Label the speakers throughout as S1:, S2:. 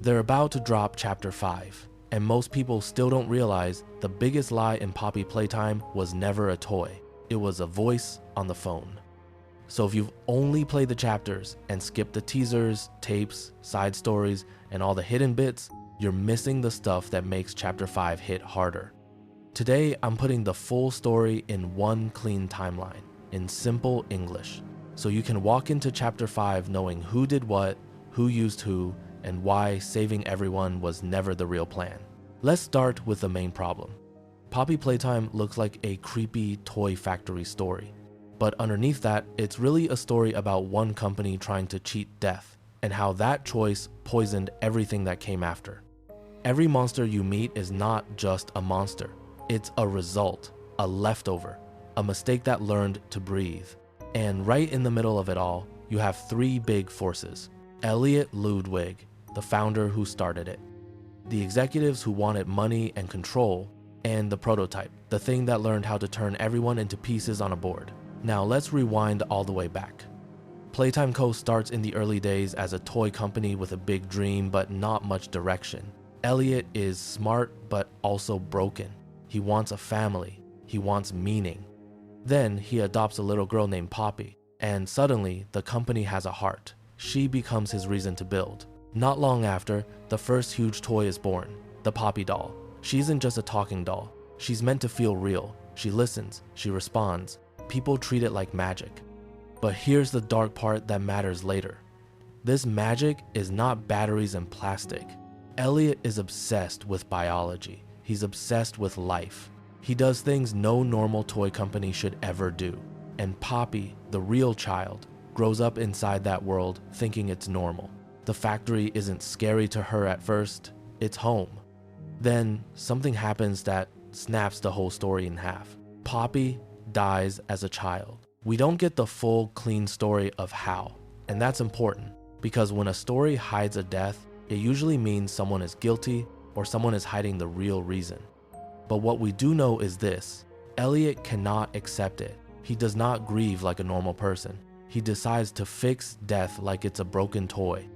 S1: They're about to drop Chapter 5, and most people still don't realize the biggest lie in Poppy Playtime was never a toy. It was a voice on the phone. So if you've only played the chapters and skipped the teasers, tapes, side stories, and all the hidden bits, you're missing the stuff that makes Chapter 5 hit harder. Today, I'm putting the full story in one clean timeline, in simple English, so you can walk into Chapter 5 knowing who did what, who used who, and why saving everyone was never the real plan. Let's start with the main problem. Poppy Playtime looks like a creepy toy factory story, but underneath that, it's really a story about one company trying to cheat death, and how that choice poisoned everything that came after. Every monster you meet is not just a monster. It's a result, a leftover, a mistake that learned to breathe. And right in the middle of it all, you have three big forces. Elliot Ludwig, the founder who started it, the executives who wanted money and control, and the prototype, the thing that learned how to turn everyone into pieces on a board. Now let's rewind all the way back. Playtime Co. starts in the early days as a toy company with a big dream but not much direction. Elliot is smart but also broken. He wants a family. He wants meaning. Then he adopts a little girl named Poppy, and suddenly the company has a heart. She becomes his reason to build. Not long after, the first huge toy is born, the Poppy doll. She isn't just a talking doll. She's meant to feel real. She listens, she responds. People treat it like magic. But here's the dark part that matters later. This magic is not batteries and plastic. Elliot is obsessed with biology. He's obsessed with life. He does things no normal toy company should ever do. And Poppy, the real child, grows up inside that world thinking it's normal. The factory isn't scary to her at first, it's home. Then something happens that snaps the whole story in half. Poppy dies as a child. We don't get the full clean story of how, and that's important because when a story hides a death, it usually means someone is guilty or someone is hiding the real reason. But what we do know is this: Elliot cannot accept it. He does not grieve like a normal person. He decides to fix death like it's a broken toy.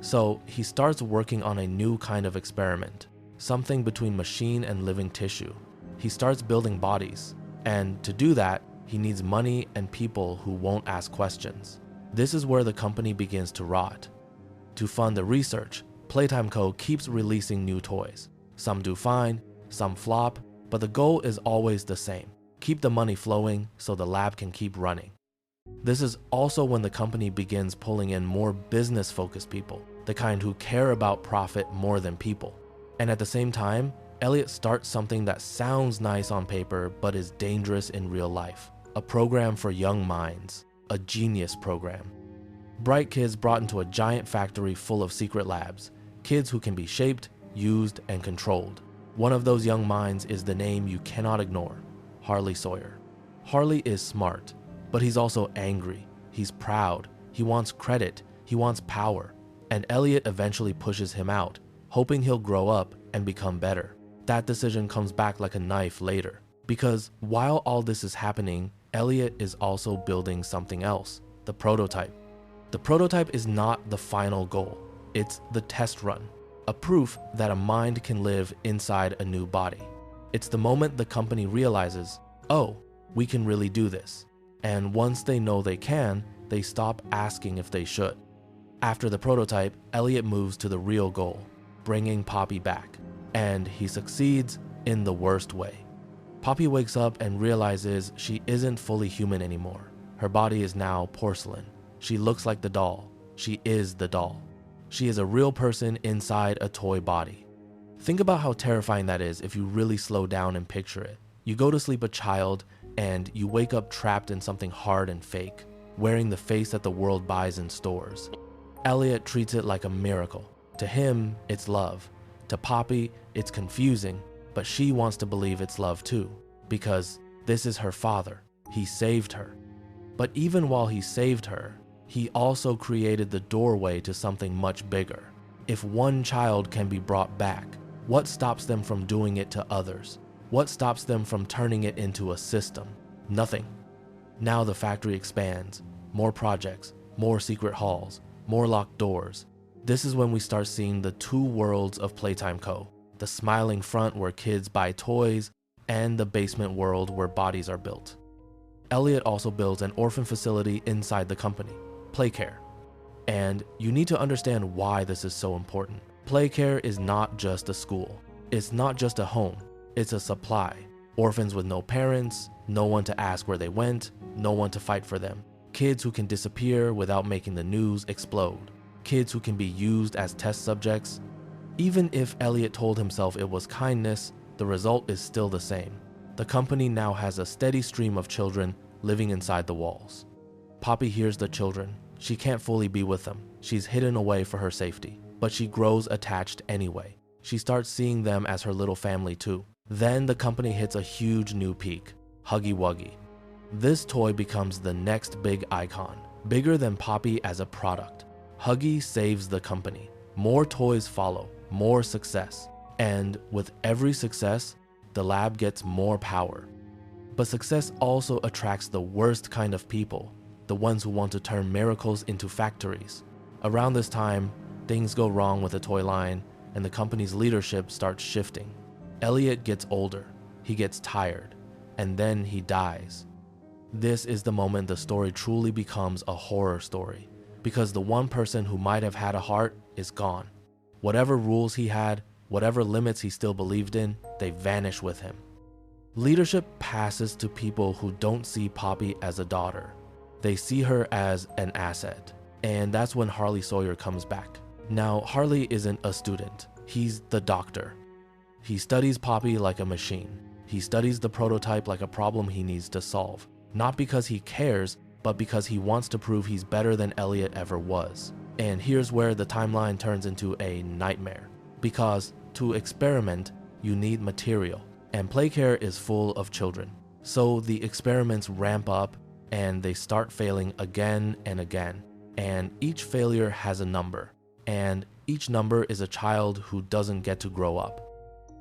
S1: So he starts working on a new kind of experiment, something between machine and living tissue. He starts building bodies, and to do that, he needs money and people who won't ask questions. This is where the company begins to rot. To fund the research, Playtime Co. keeps releasing new toys. Some do fine, some flop, but the goal is always the same: keep the money flowing so the lab can keep running. This is also when the company begins pulling in more business-focused people, the kind who care about profit more than people. And at the same time, Elliot starts something that sounds nice on paper but is dangerous in real life. A program for young minds, a genius program. Bright kids brought into a giant factory full of secret labs, kids who can be shaped, used, and controlled. One of those young minds is the name you cannot ignore: Harley Sawyer. Harley is smart, but he's also angry. He's proud. He wants credit. He wants power. And Elliot eventually pushes him out, hoping he'll grow up and become better. That decision comes back like a knife later, because while all this is happening, Elliot is also building something else: the prototype. The prototype is not the final goal. It's the test run, a proof that a mind can live inside a new body. It's the moment the company realizes, oh, we can really do this. And once they know they can, they stop asking if they should. After the prototype, Elliot moves to the real goal, bringing Poppy back. And he succeeds in the worst way. Poppy wakes up and realizes she isn't fully human anymore. Her body is now porcelain. She looks like the doll. She is the doll. She is a real person inside a toy body. Think about how terrifying that is if you really slow down and picture it. You go to sleep a child and you wake up trapped in something hard and fake, wearing the face that the world buys in stores. Elliot treats it like a miracle. To him, it's love. To Poppy, it's confusing, but she wants to believe it's love too, because this is her father. He saved her. But even while he saved her, he also created the doorway to something much bigger. If one child can be brought back, what stops them from doing it to others? What stops them from turning it into a system? Nothing. Now the factory expands. More projects, more secret halls, more locked doors. This is when we start seeing the two worlds of Playtime Co. The smiling front where kids buy toys, and the basement world where bodies are built. Elliot also builds an orphan facility inside the company, Playcare. And you need to understand why this is so important. Playcare is not just a school. It's not just a home. It's a supply. Orphans with no parents, no one to ask where they went, no one to fight for them. Kids who can disappear without making the news explode. Kids who can be used as test subjects. Even if Elliot told himself it was kindness, the result is still the same. The company now has a steady stream of children living inside the walls. Poppy hears the children. She can't fully be with them. She's hidden away for her safety, but she grows attached anyway. She starts seeing them as her little family too. Then the company hits a huge new peak, Huggy Wuggy. This toy becomes the next big icon, bigger than Poppy as a product. Huggy saves the company. More toys follow, more success. And with every success, the lab gets more power. But success also attracts the worst kind of people, the ones who want to turn miracles into factories. Around this time, things go wrong with the toy line, and the company's leadership starts shifting. Elliot gets older, he gets tired, and then he dies. This is the moment the story truly becomes a horror story, because the one person who might have had a heart is gone. Whatever rules he had, whatever limits he still believed in, they vanish with him. Leadership passes to people who don't see Poppy as a daughter. They see her as an asset, and that's when Harley Sawyer comes back. Now, Harley isn't a student, he's the doctor. He studies Poppy like a machine. He studies the prototype like a problem he needs to solve, not because he cares, but because he wants to prove he's better than Elliot ever was. And here's where the timeline turns into a nightmare, because to experiment, you need material, and Playcare is full of children. So the experiments ramp up, and they start failing again and again, and each failure has a number, and each number is a child who doesn't get to grow up.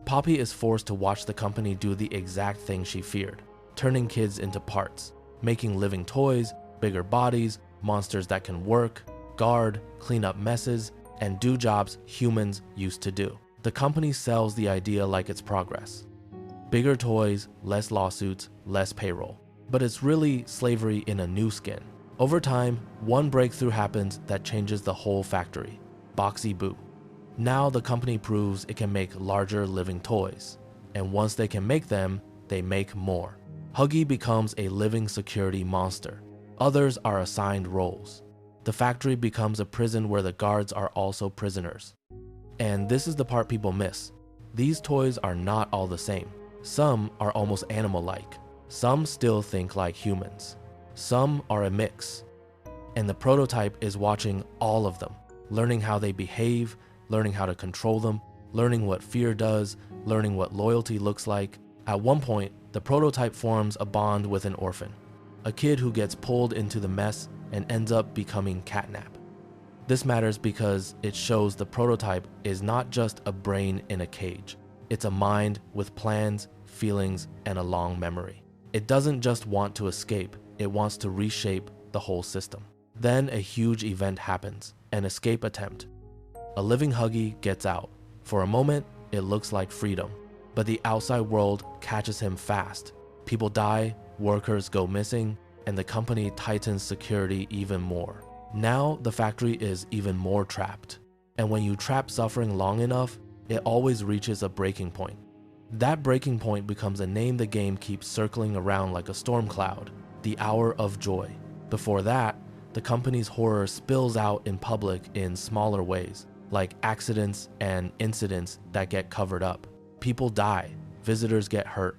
S1: Poppy is forced to watch the company do the exact thing she feared, turning kids into parts, making living toys, bigger bodies, monsters that can work, guard, clean up messes, and do jobs humans used to do. The company sells the idea like it's progress. Bigger toys, less lawsuits, less payroll. But it's really slavery in a new skin. Over time, one breakthrough happens that changes the whole factory. Boxy Boo. Now the company proves it can make larger living toys. And once they can make them, they make more. Huggy becomes a living security monster. Others are assigned roles. The factory becomes a prison where the guards are also prisoners. And this is the part people miss. These toys are not all the same. Some are almost animal-like. Some still think like humans. Some are a mix. And the prototype is watching all of them, learning how they behave, learning how to control them, learning what fear does, learning what loyalty looks like. At one point, the prototype forms a bond with an orphan, a kid who gets pulled into the mess and ends up becoming catnap. This matters because it shows the prototype is not just a brain in a cage. It's a mind with plans, feelings, and a long memory. It doesn't just want to escape, it wants to reshape the whole system. Then a huge event happens, an escape attempt. A living Huggy gets out. For a moment, it looks like freedom, but the outside world catches him fast. People die, workers go missing, and the company tightens security even more. Now the factory is even more trapped. And when you trap suffering long enough, it always reaches a breaking point. That breaking point becomes a name the game keeps circling around like a storm cloud, the hour of joy. Before that, the company's horror spills out in public in smaller ways, like accidents and incidents that get covered up. People die, visitors get hurt.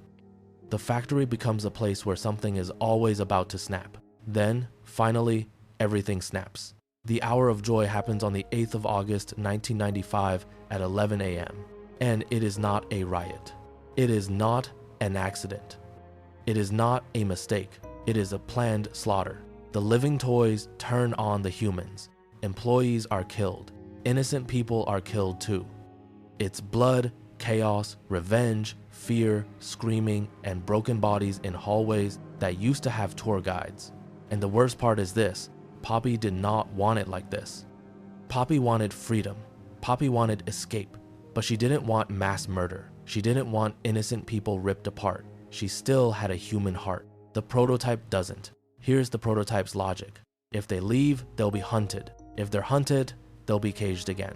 S1: The factory becomes a place where something is always about to snap. Then, finally, everything snaps. The hour of joy happens on the 8th of August, 1995 at 11 a.m. And it is not a riot. It is not an accident. It is not a mistake. It is a planned slaughter. The living toys turn on the humans. Employees are killed. Innocent people are killed too. It's blood, chaos, revenge, fear, screaming, and broken bodies in hallways that used to have tour guides. And the worst part is this: Poppy did not want it like this. Poppy wanted freedom. Poppy wanted escape. But she didn't want mass murder. She didn't want innocent people ripped apart. She still had a human heart. The prototype doesn't. Here's the prototype's logic. If they leave, they'll be hunted. If they're hunted, they'll be caged again.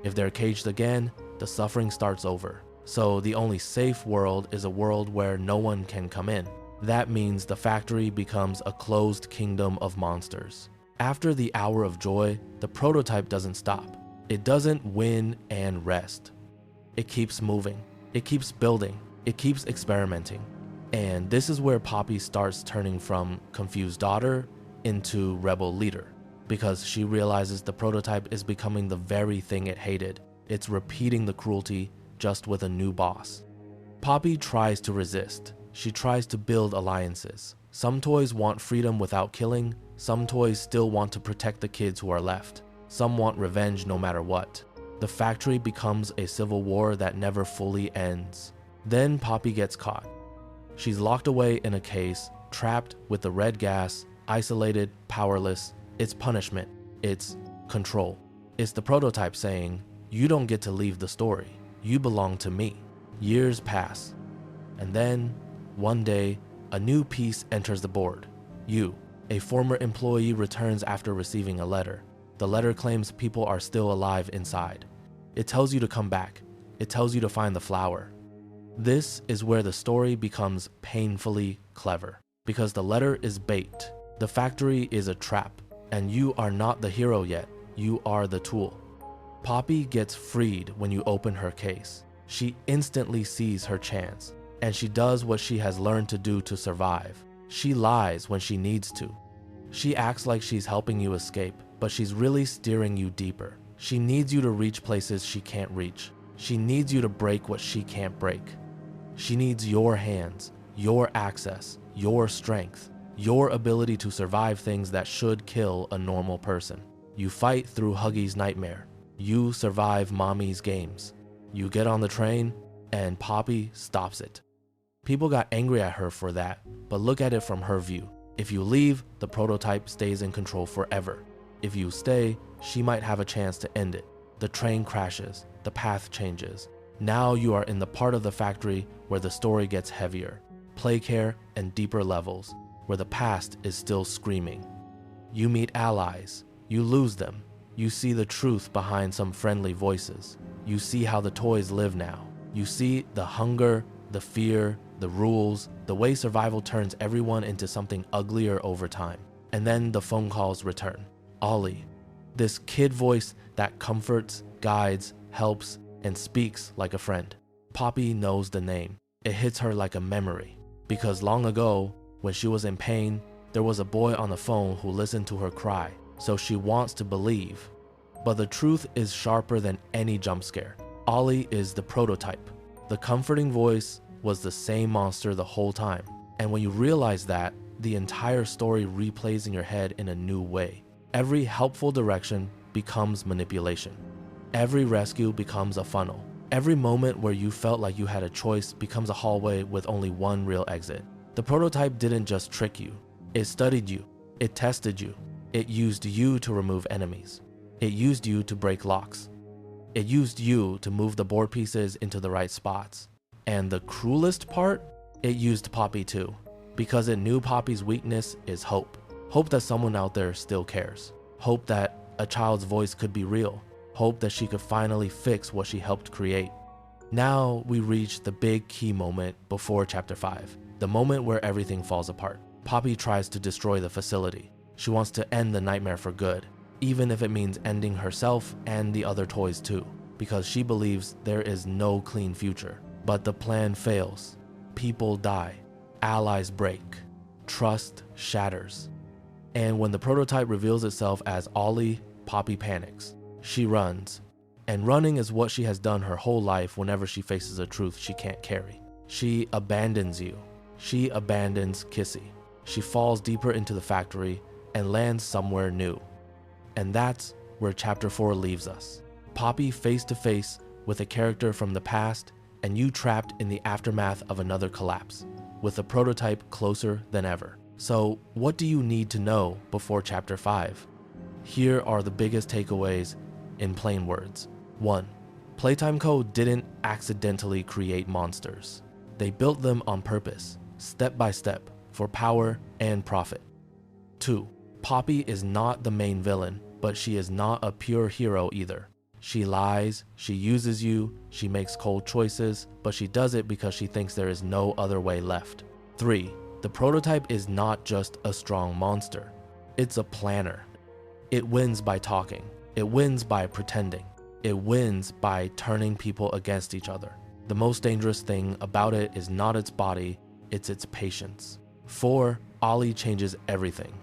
S1: If they're caged again, the suffering starts over. So the only safe world is a world where no one can come in. That means the factory becomes a closed kingdom of monsters. After the hour of joy, the prototype doesn't stop. It doesn't win and rest. It keeps moving. It keeps building. It keeps experimenting. And this is where Poppy starts turning from confused daughter into rebel leader, because she realizes the prototype is becoming the very thing it hated. It's repeating the cruelty, just with a new boss. Poppy tries to resist. She tries to build alliances. Some toys want freedom without killing. Some toys still want to protect the kids who are left. Some want revenge no matter what. The factory becomes a civil war that never fully ends. Then Poppy gets caught. She's locked away in a case, trapped with the red gas, isolated, powerless. It's punishment. It's control. It's the prototype saying, "You don't get to leave the story. You belong to me." Years pass. And then, one day, a new piece enters the board. You, a former employee, returns after receiving a letter. The letter claims people are still alive inside. It tells you to come back. It tells you to find the flower. This is where the story becomes painfully clever, because the letter is bait. The factory is a trap, and you are not the hero yet. You are the tool. Poppy gets freed when you open her case. She instantly sees her chance, and she does what she has learned to do to survive. She lies when she needs to. She acts like she's helping you escape, but she's really steering you deeper. She needs you to reach places she can't reach. She needs you to break what she can't break. She needs your hands, your access, your strength, your ability to survive things that should kill a normal person. You fight through Huggy's nightmare. You survive Mommy's games. You get on the train, and Poppy stops it. People got angry at her for that, but look at it from her view. If you leave, the prototype stays in control forever. If you stay, she might have a chance to end it. The train crashes, the path changes. Now you are in the part of the factory where the story gets heavier, playcare and deeper levels, where the past is still screaming. You meet allies, you lose them. You see the truth behind some friendly voices. You see how the toys live now. You see the hunger, the fear, the rules, the way survival turns everyone into something uglier over time. And then the phone calls return. Olly, this kid voice that comforts, guides, helps, and speaks like a friend. Poppy knows the name. It hits her like a memory, because long ago, when she was in pain, there was a boy on the phone who listened to her cry, so she wants to believe. But the truth is sharper than any jump scare. Olly is the prototype. The comforting voice was the same monster the whole time. And when you realize that, the entire story replays in your head in a new way. Every helpful direction becomes manipulation. Every rescue becomes a funnel. Every moment where you felt like you had a choice becomes a hallway with only one real exit. The prototype didn't just trick you. It studied you. It tested you. It used you to remove enemies. It used you to break locks. It used you to move the board pieces into the right spots. And the cruelest part, it used Poppy too, because it knew Poppy's weakness is hope. Hope that someone out there still cares. Hope that a child's voice could be real. Hope that she could finally fix what she helped create. Now we reach the big key moment before chapter 5, the moment where everything falls apart. Poppy tries to destroy the facility. She wants to end the nightmare for good, even if it means ending herself and the other toys too, because she believes there is no clean future. But the plan fails. People die. Allies break. Trust shatters. And when the prototype reveals itself as Olly, Poppy panics. She runs. And running is what she has done her whole life whenever she faces a truth she can't carry. She abandons you. She abandons Kissy. She falls deeper into the factory and lands somewhere new. And that's where chapter 4 leaves us. Poppy face to face with a character from the past, and you trapped in the aftermath of another collapse, with the prototype closer than ever. So what do you need to know before chapter 5? Here are the biggest takeaways in plain words. 1. Playtime Co. didn't accidentally create monsters. They built them on purpose, step by step, for power and profit. 2. Poppy is not the main villain, but she is not a pure hero either. She lies, she uses you, she makes cold choices, but she does it because she thinks there is no other way left. 3. The prototype is not just a strong monster. It's a planner. It wins by talking. It wins by pretending. It wins by turning people against each other. The most dangerous thing about it is not its body, it's its patience. 4. Olly changes everything.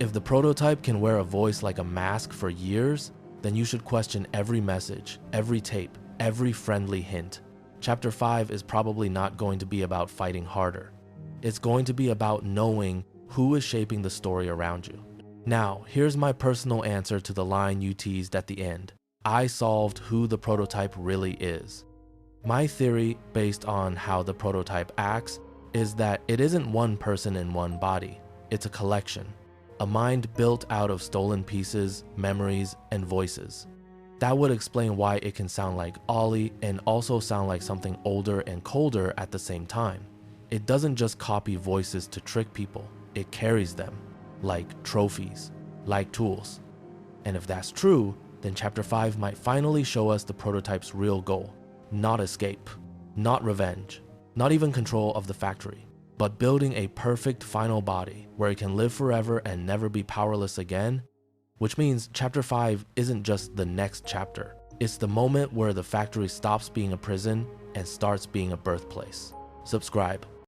S1: If the prototype can wear a voice like a mask for years, then you should question every message, every tape, every friendly hint. Chapter 5 is probably not going to be about fighting harder. It's going to be about knowing who is shaping the story around you. Now, here's my personal answer to the line you teased at the end. I solved who the prototype really is. My theory, based on how the prototype acts, is that it isn't one person in one body. It's a collection. A mind built out of stolen pieces, memories, and voices. That would explain why it can sound like Olly and also sound like something older and colder at the same time. It doesn't just copy voices to trick people, it carries them, like trophies, like tools. And if that's true, then Chapter 5 might finally show us the prototype's real goal. Not escape, not revenge, not even control of the factory, but building a perfect final body where it can live forever and never be powerless again. Which means Chapter 5 isn't just the next chapter. It's the moment where the factory stops being a prison and starts being a birthplace. Subscribe.